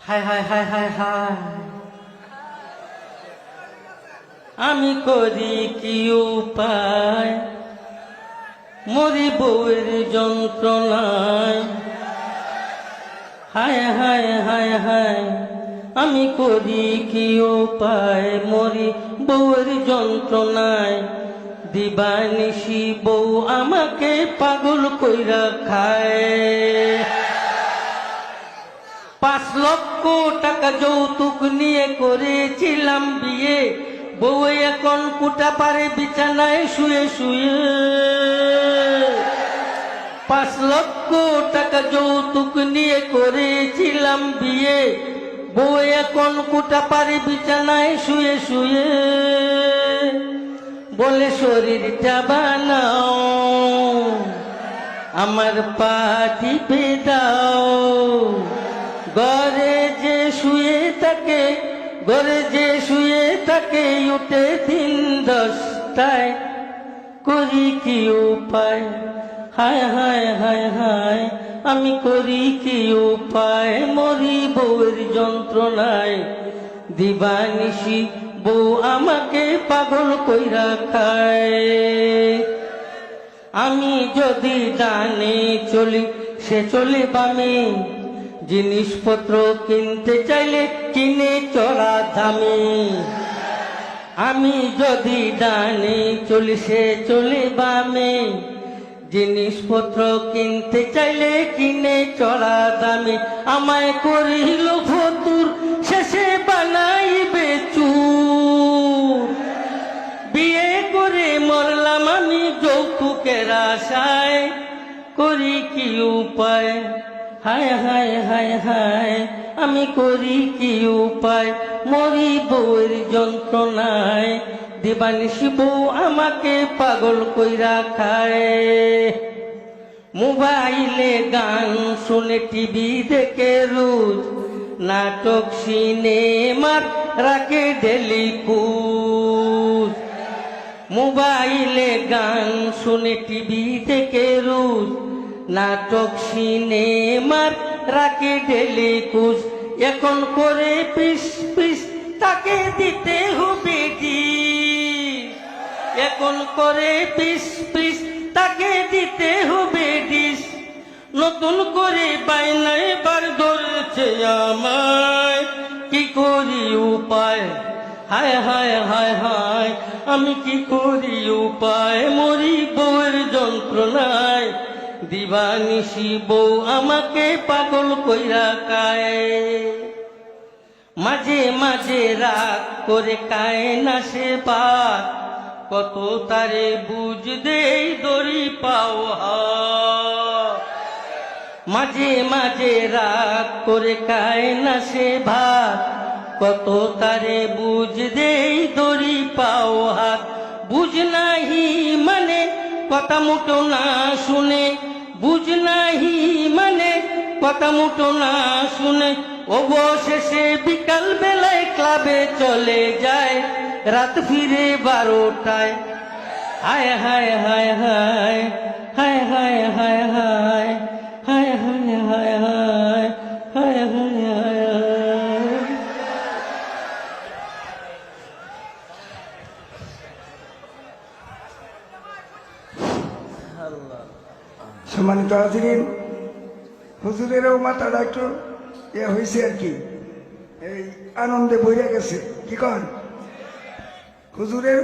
হায় হায় হায় হায় হায়, আমি করি কি উপায়, মরি বউয়ের যন্ত্রণায়। হায় হায় হায় হায়, আমি করি কি উপায়, মরি বউয়ের যন্ত্রণায়। দিবানিশি বউ আমাকে পাগল কইরা খায়। 5 লক্ষ টাকা যৌতুক নিয়ে করেছিলাম বিয়ে, বউ এখন কুটা পারে বিছানায় শুয়ে শুয়ে। 5 লক্ষ টাকা যৌতুক নিয়ে করেছিলাম বিয়ে, বউ এখন কুটা পারে বিছানায় শুয়ে শুয়ে। বলে শরীরটা বানাও, আমার পা টিপে দাও। ঘরে যে শুয়ে থাকে, ঘরে যে শুয়ে থাকে, উঠে 10টায়। করি কি উপায়, হায় হায় হায় হায়, আমি করি কি উপায়, মরি বউয়ের যন্ত্রণায়। দিবানিশি বউ আমাকে পাগল কইরা খায়। আমি যদি ডানে চলি, সে চলে বামে। জিনিসপত্র কিনতে চাইলে কিনে চড়া দামে। আমি যদি ডানে চলি, সে চলে বামে। জিনিসপত্র কিনতে চাইলে কিনে চড়া দামে। আমায় করিল ফতুর, শেষে বানাইবে চুর। বিয়ে করে মরলাম আমি যৌতুকের আশায়। করি কি উপায়, হায় হায় হায় হায়, আমি করি কি উপায়, মরি বউয়ের যন্ত্রণায়। দিবানিশি বউ আমাকে পাগল কইরা খায়। মোবাইলে গান শুনে, টিভি দেখে রোজ, নাটক সিনেমার রাখে ডেলি পুজ। মোবাইলে গান শুনে, টিভি দেখে রোজ, নাটক সিনেমার রাখে ডেলি কুজ। এখন করে পিস পিস, তাকে দিতে হবে ডিশ। এখন করে পিস পিস, তাকে দিতে হবে ডিশ। নতুন করে বাইনা এবার ধরেছে আমায়, কি করি উপায়, হায় হায় হায় হায়, আমি কি করি উপায়, মরি বউয়ের যন্ত্রণায়। দিবানিশি বউ আমাকে পাগল কইরা খায়। মাঝে মাঝে রাগ করে খায় না সে ভাত, কত তারে বুঝ দেই দড়ি পাও হাত। মাঝে মাঝে রাগ করে খায় না সে ভাত, কত তারে বুঝ দেই দড়ি পাও হাত। বুঝ নাহি মানে কথা মুটো না শুনে, বুঝ নাহি মানে কথা মুটো না শুনে। অবশেষে বিকাল বেলায় ক্লাবে চলে যায়, রাত ফিরে 12টায়। হায় হায় হায় হায়, হায় হায় হায় হায়, হায় হায় হায় হায়, হায় হায় হায়। সম্মানিত হাজিরিন, হুজুরেরও মাথাটা একটু হয়েছে আর কি, এই আনন্দে বইরে গেছে। কি কন হুজুরের